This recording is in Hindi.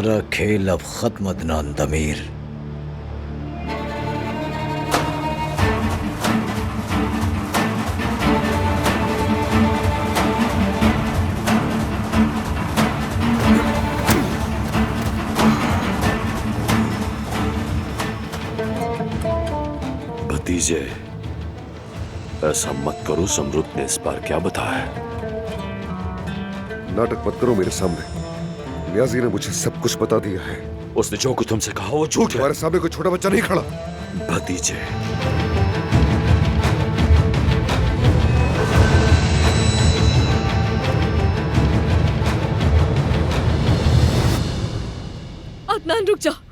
तुम्हारा खेल अब खत्म अदनान दमीर। भतीजे, ऐसा मत करो। समरुद्ध ने इस बार क्या बताया? नाटक मत करो मेरे सामने। नियाजी ने मुझे सब कुछ बता दिया है। उसने जो कुछ तुमसे कहा वो झूठ है। तुम्हारे सामने कोई छोटा बच्चा नहीं खड़ा। भतीजे, अदनान रुक जा।